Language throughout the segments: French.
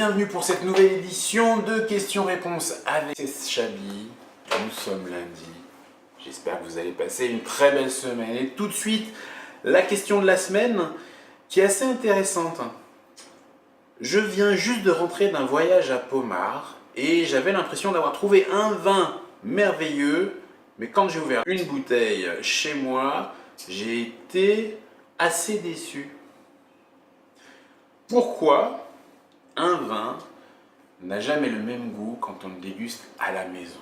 bienvenue pour cette nouvelle édition de questions-réponses avec Chabi. Nous sommes lundi. J'espère que vous allez passer une très belle semaine. Et tout de suite, la question de la semaine qui est assez intéressante. Je viens juste de rentrer d'un voyage à Pomarre et j'avais l'impression d'avoir trouvé un vin merveilleux. Mais quand j'ai ouvert une bouteille chez moi, j'ai été assez déçu. Pourquoi un vin n'a jamais le même goût quand on le déguste à la maison?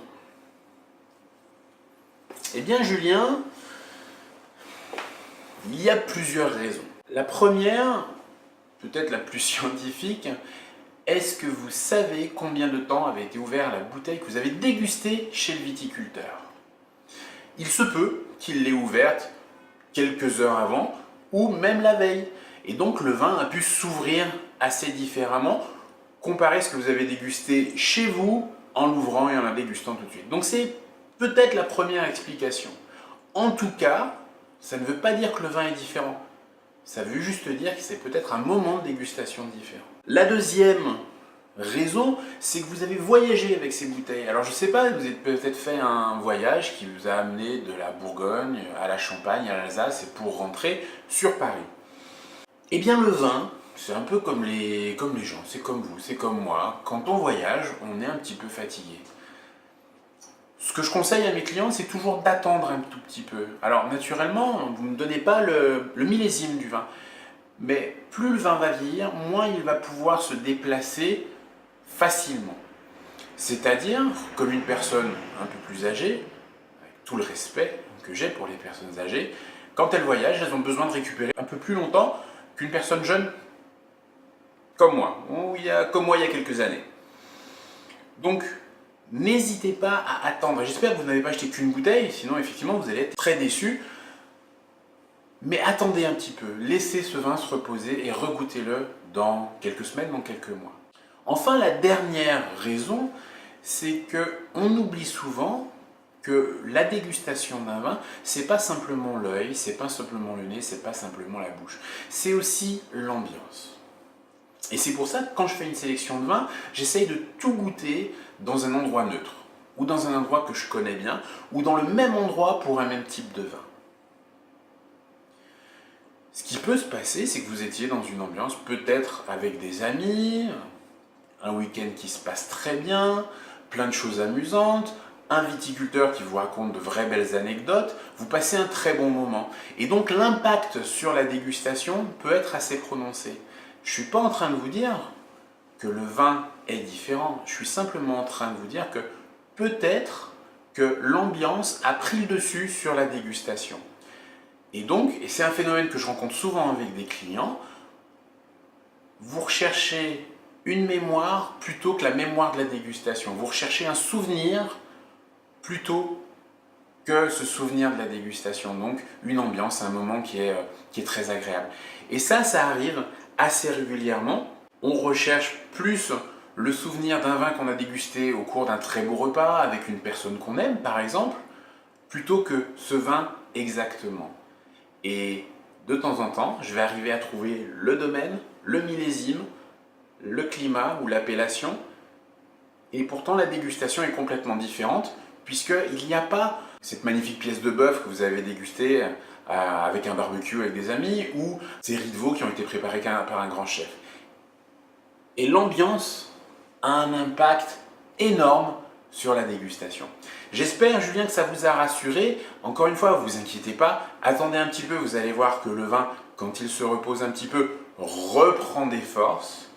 Eh bien Julien, il y a plusieurs raisons. La première, peut-être la plus scientifique, est-ce que vous savez combien de temps avait été ouvert la bouteille que vous avez dégustée chez le viticulteur? Il se peut qu'il l'ait ouverte quelques heures avant ou même la veille. Et donc le vin a pu s'ouvrir assez différemment comparé à ce que vous avez dégusté chez vous en l'ouvrant et en la dégustant tout de suite. Donc c'est peut-être la première explication. En tout cas, ça ne veut pas dire que le vin est différent. Ça veut juste dire que c'est peut-être un moment de dégustation différent. La deuxième raison, c'est que vous avez voyagé avec ces bouteilles. Alors je ne sais pas, vous avez peut-être fait un voyage qui vous a amené de la Bourgogne à la Champagne, à l'Alsace, et pour rentrer sur Paris. Eh bien le vin, c'est un peu comme les gens, c'est comme vous, c'est comme moi. Quand on voyage, on est un petit peu fatigué. Ce que je conseille à mes clients, c'est toujours d'attendre un tout petit peu. Alors naturellement, vous ne me donnez pas le millésime du vin. Mais plus le vin va vieillir, moins il va pouvoir se déplacer facilement. C'est-à-dire, comme une personne un peu plus âgée, avec tout le respect que j'ai pour les personnes âgées, quand elles voyagent, elles ont besoin de récupérer un peu plus longtemps qu'une personne jeune comme moi, il y a quelques années. Donc, n'hésitez pas à attendre. J'espère que vous n'avez pas acheté qu'une bouteille, sinon effectivement vous allez être très déçu. Mais attendez un petit peu, laissez ce vin se reposer et regoûtez-le dans quelques semaines, dans quelques mois. Enfin, la dernière raison, c'est qu'on oublie souvent que la dégustation d'un vin, c'est pas simplement l'œil, c'est pas simplement le nez, c'est pas simplement la bouche. C'est aussi l'ambiance. Et c'est pour ça que quand je fais une sélection de vins, j'essaye de tout goûter dans un endroit neutre, ou dans un endroit que je connais bien, ou dans le même endroit pour un même type de vin. Ce qui peut se passer, c'est que vous étiez dans une ambiance peut-être avec des amis, un week-end qui se passe très bien, plein de choses amusantes, un viticulteur qui vous raconte de vraies belles anecdotes, vous passez un très bon moment. Et donc l'impact sur la dégustation peut être assez prononcé. Je ne suis pas en train de vous dire que le vin est différent, je suis simplement en train de vous dire que peut-être que l'ambiance a pris le dessus sur la dégustation. Et donc, et c'est un phénomène que je rencontre souvent avec des clients, vous recherchez une mémoire plutôt que la mémoire de la dégustation. Vous recherchez un souvenir plutôt que ce souvenir de la dégustation. Donc, une ambiance, un moment qui est très agréable. Et ça arrive assez régulièrement. On recherche plus le souvenir d'un vin qu'on a dégusté au cours d'un très beau repas avec une personne qu'on aime, par exemple, plutôt que ce vin exactement. Et de temps en temps, je vais arriver à trouver le domaine, le millésime, le climat ou l'appellation. Et pourtant, la dégustation est complètement différente puisqu'il n'y a pas cette magnifique pièce de bœuf que vous avez dégustée avec un barbecue avec des amis ou ces riz de veau qui ont été préparés par un grand chef. Et l'ambiance a un impact énorme sur la dégustation. J'espère, Julien, que ça vous a rassuré. Encore une fois, vous inquiétez pas, attendez un petit peu, vous allez voir que le vin, quand il se repose un petit peu, reprend des forces.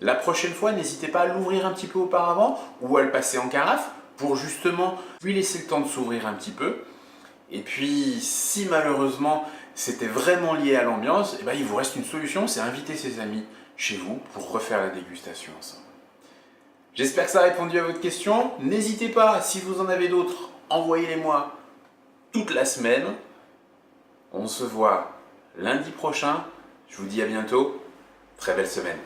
La prochaine fois, n'hésitez pas à l'ouvrir un petit peu auparavant ou à le passer en carafe pour justement lui laisser le temps de s'ouvrir un petit peu. Et puis, si malheureusement c'était vraiment lié à l'ambiance, eh ben, il vous reste une solution, c'est inviter ses amis chez vous pour refaire la dégustation ensemble. J'espère que ça a répondu à votre question. N'hésitez pas, si vous en avez d'autres, envoyez-les-moi toute la semaine. On se voit lundi prochain. Je vous dis à bientôt. Très belle semaine.